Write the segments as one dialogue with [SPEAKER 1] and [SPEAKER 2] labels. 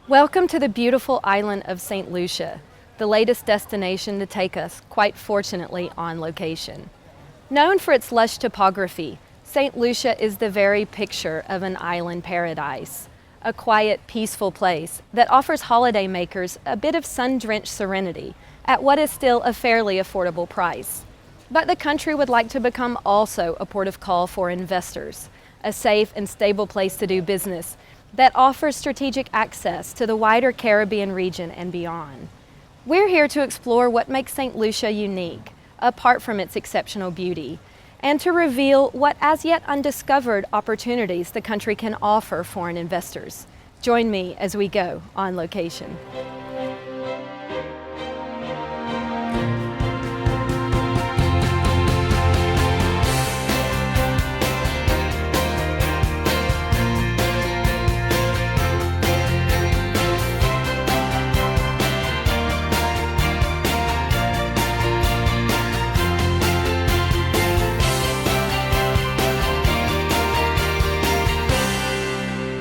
[SPEAKER 1] Welcome to the beautiful island of St. Lucia, the latest destination to take us, quite fortunately, on location. Known for its lush topography, St. Lucia is the very picture of an island paradise, a quiet, peaceful place that offers holidaymakers a bit of sun-drenched serenity at what is still a fairly affordable price. But the country would like to become also a port of call for investors, a safe and stable place to do business that offers strategic access to the wider Caribbean region and beyond. We're here to explore what makes St. Lucia unique, apart from its exceptional beauty, and to reveal what as yet undiscovered opportunities the country can offer foreign investors. Join me as we go on location.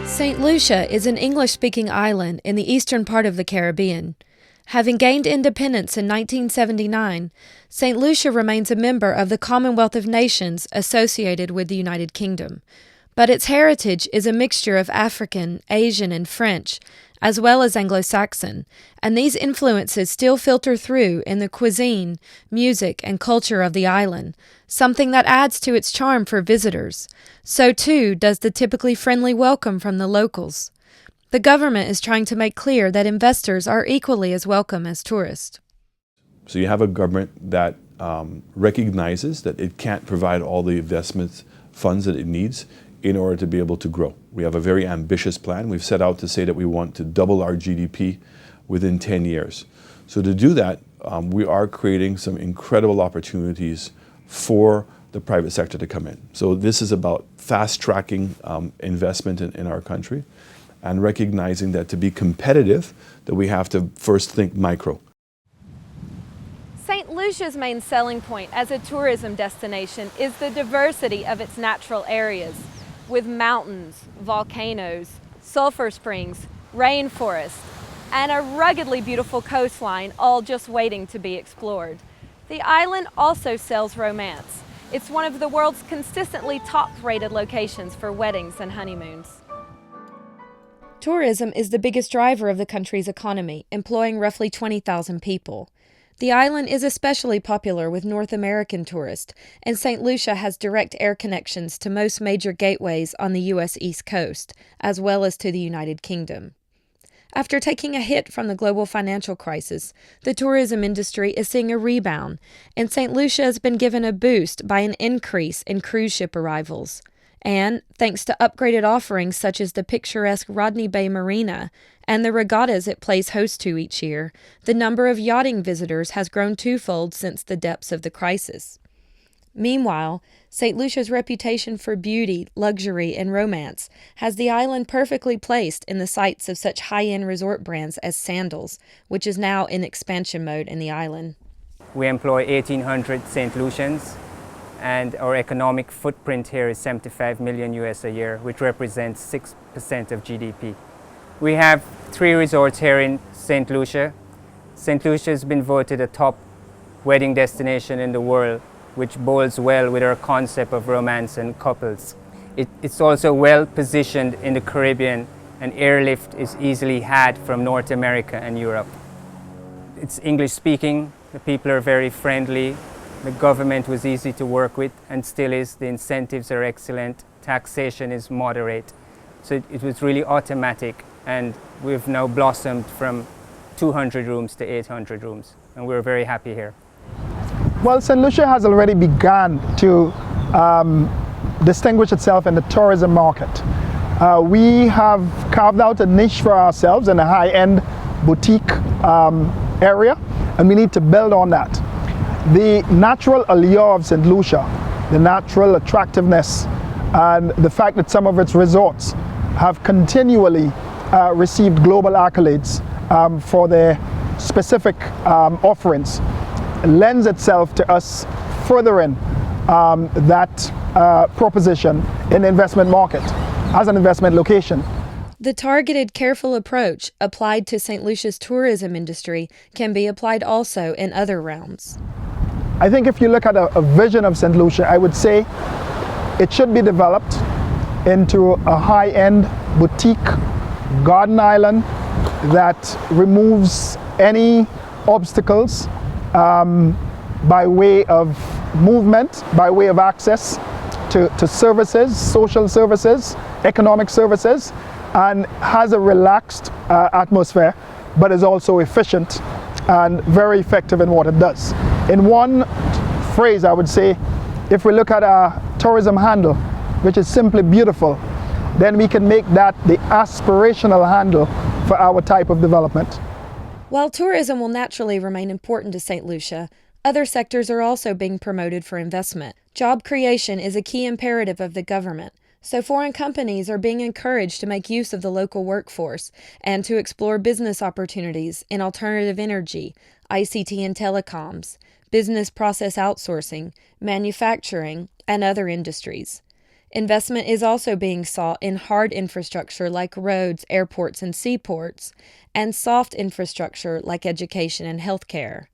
[SPEAKER 1] St. Lucia is an English-speaking island in the eastern part of the Caribbean. Having gained independence in 1979, St. Lucia remains a member of the Commonwealth of Nations associated with the United Kingdom. But its heritage is a mixture of African, Asian, and French, as well as Anglo-Saxon, and these influences still filter through in the cuisine, music, and culture of the island, something that adds to its charm for visitors. So too does the typically friendly welcome from the locals. The government is trying to make clear that investors are equally as welcome as tourists.
[SPEAKER 2] So you have a government that recognizes that it can't provide all the investment funds that it needs in order to be able to grow. We have a very ambitious plan. We've set out to say that we want to double our GDP within 10 years. So to do that, we are creating some incredible opportunities for the private sector to come in. So this is about fast-tracking investment in our country and recognizing that to be competitive, that we have to first think micro.
[SPEAKER 1] St. Lucia's main selling point as a tourism destination is the diversity of its natural areas, with mountains, volcanoes, sulfur springs, rainforests, and a ruggedly beautiful coastline, all just waiting to be explored. The island also sells romance. It's one of the world's consistently top-rated locations for weddings and honeymoons. Tourism is the biggest driver of the country's economy, employing roughly 20,000 people. The island is especially popular with North American tourists, and St. Lucia has direct air connections to most major gateways on the U.S. East Coast, as well as to the United Kingdom. After taking a hit from the global financial crisis, the tourism industry is seeing a rebound, and St. Lucia has been given a boost by an increase in cruise ship arrivals. And, thanks to upgraded offerings such as the picturesque Rodney Bay Marina and the regattas it plays host to each year, the number of yachting visitors has grown twofold since the depths of the crisis. Meanwhile, St. Lucia's reputation for beauty, luxury, and romance has the island perfectly placed in the sights of such high-end resort brands as Sandals, which is now in expansion mode in the island.
[SPEAKER 3] We employ 1,800 St. Lucians, and our economic footprint here is 75 million US a year, which represents 6% of GDP. We have 3 resorts here in St. Lucia. St. Lucia has been voted a top wedding destination in the world, which bodes well with our concept of romance and couples. It's also well positioned in the Caribbean, and airlift is easily had from North America and Europe. It's English speaking, the people are very friendly, the government was easy to work with and still is. The incentives are excellent, taxation is moderate. So it was really automatic, and we've now blossomed from 200 rooms to 800 rooms, and we're very happy here.
[SPEAKER 4] Well, St. Lucia has already begun to distinguish itself in the tourism market. We have carved out a niche for ourselves in a high-end boutique area, and we need to build on that. The natural allure of St. Lucia, the natural attractiveness, and the fact that some of its resorts have continually received global accolades for their specific offerings lends itself to us furthering that proposition in the investment market as an investment location.
[SPEAKER 1] The targeted, careful approach applied to St. Lucia's tourism industry can be applied also in other realms.
[SPEAKER 4] I think if you look at a vision of St. Lucia, I would say it should be developed into a high-end boutique garden island that removes any obstacles by way of movement, by way of access to services, social services, economic services, and has a relaxed atmosphere, but is also efficient and very effective in what it does. In one phrase, I would say, if we look at our tourism handle, which is simply beautiful, then we can make that the aspirational handle for our type of development.
[SPEAKER 1] While tourism will naturally remain important to St. Lucia, other sectors are also being promoted for investment. Job creation is a key imperative of the government, so foreign companies are being encouraged to make use of the local workforce and to explore business opportunities in alternative energy, ICT and telecoms, business process outsourcing, manufacturing, and other industries. Investment is also being sought in hard infrastructure like roads, airports, and seaports, and soft infrastructure like education and healthcare.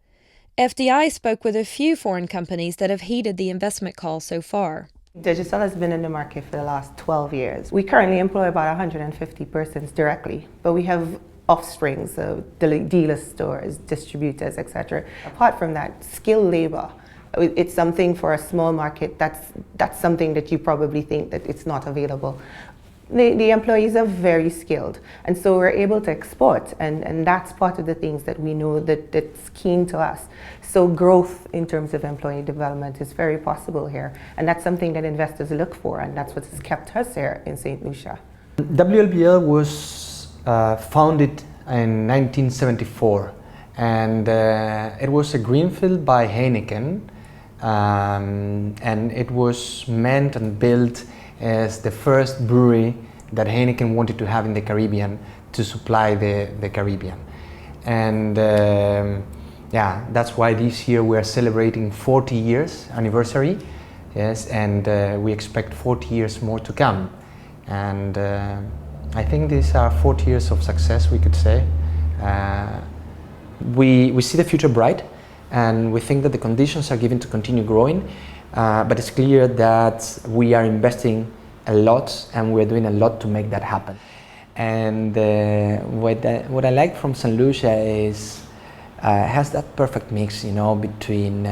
[SPEAKER 1] fDi spoke with a few foreign companies that have heeded the investment call so far.
[SPEAKER 5] Digital has been in the market for the last 12 years. We currently employ about 150 persons directly, but we have offsprings, so dealer stores, distributors, etc. Apart from that, skilled labor. It's something for a small market, that's something that you probably think that it's not available. The employees are very skilled, and so we're able to export, and that's part of the things that we know that's keen to us. So growth in terms of employee development is very possible here, and that's something that investors look for, and that's what has kept us here in St. Lucia.
[SPEAKER 6] WLBL was founded in 1974, and it was a greenfield by Heineken, and it was meant and built as the first brewery that Heineken wanted to have in the Caribbean to supply the Caribbean. And yeah, that's why this year we are celebrating 40 years anniversary, yes, and we expect 40 years more to come. And I think these are 40 years of success, we could say. We see the future bright, and we think that the conditions are given to continue growing, but it's clear that we are investing a lot and we're doing a lot to make that happen. And what I like from St. Lucia is has that perfect mix, you know, between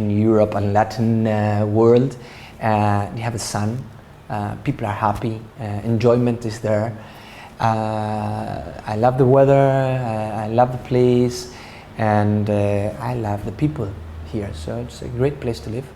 [SPEAKER 6] Europe and Latin world. You have the sun, people are happy, enjoyment is there. I love the weather, I love the place, and I love the people here, so it's a great place to live.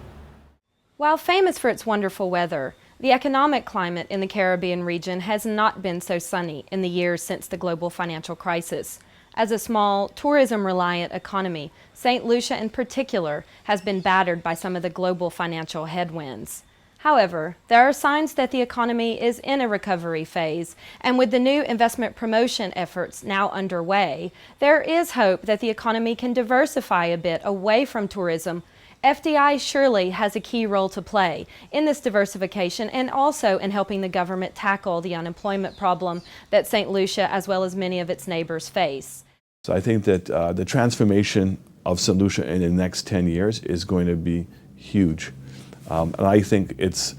[SPEAKER 1] While famous for its wonderful weather, the economic climate in the Caribbean region has not been so sunny in the years since the global financial crisis. As a small, tourism-reliant economy, St. Lucia in particular has been battered by some of the global financial headwinds. However, there are signs that the economy is in a recovery phase, and with the new investment promotion efforts now underway, there is hope that the economy can diversify a bit away from tourism. fDi surely has a key role to play in this diversification and also in helping the government tackle the unemployment problem that St. Lucia, as well as many of its neighbors, face.
[SPEAKER 2] So I think that the transformation of St. Lucia in the next 10 years is going to be huge. And I think it's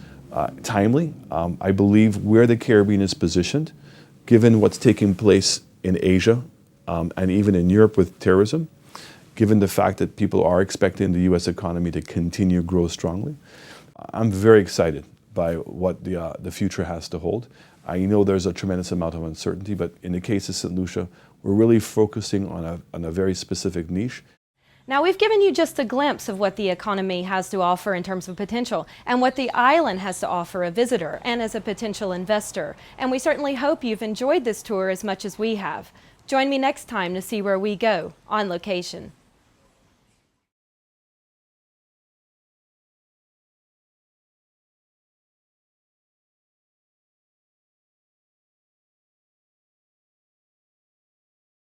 [SPEAKER 2] timely. I believe where the Caribbean is positioned, given what's taking place in Asia and even in Europe with terrorism, given the fact that people are expecting the U.S. economy to continue to grow strongly, I'm very excited by what the future has to hold. I know there's a tremendous amount of uncertainty, but in the case of St. Lucia, we're really focusing on a very specific niche.
[SPEAKER 1] Now, we've given you just a glimpse of what the economy has to offer in terms of potential and what the island has to offer a visitor and as a potential investor. And we certainly hope you've enjoyed this tour as much as we have. Join me next time to see where we go on location.